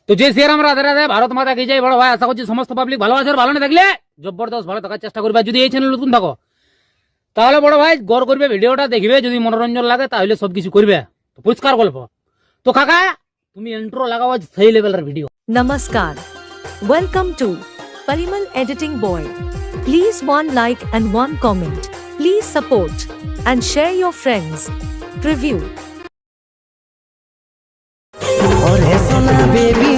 তো যে শ্রীরাম রাধে রাধে, ভারত মাতা কি জয়। বড় ভাই আশা করছি সমস্ত পাবলিক ভালো আছে, আর ভালো না থাকলে জবরদস্ত ভালো থাকার চেষ্টা করবে। যদি এই চ্যানেল নতুন থাকো তাহলে বড় ভাই গড় করবে, ভিডিওটা দেখবে, যদি মনোরঞ্জন লাগে তাহলে সবকিছু করবে। তো পরিষ্কার গল্প। তো কাকা তুমি ইন্ট্রো লাগাও, আজ সেই লেভেলের video. Namaskar. Welcome to Parimal Editing Boy. Please one like and one comment. Please support and share your friends. Preview. ওরে সোনা বেবি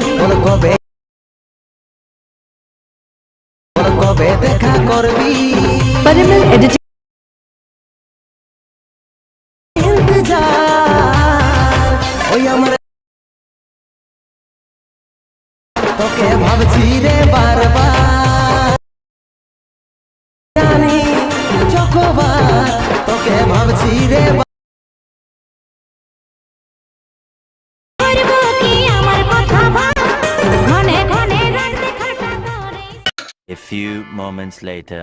কবে দেখা করবি Parimal Editing. ইন্তজার ওই আমার তোকে ভাবছি রে বারবার জানি চকবার তোকে ভাবছি রে A few moments later.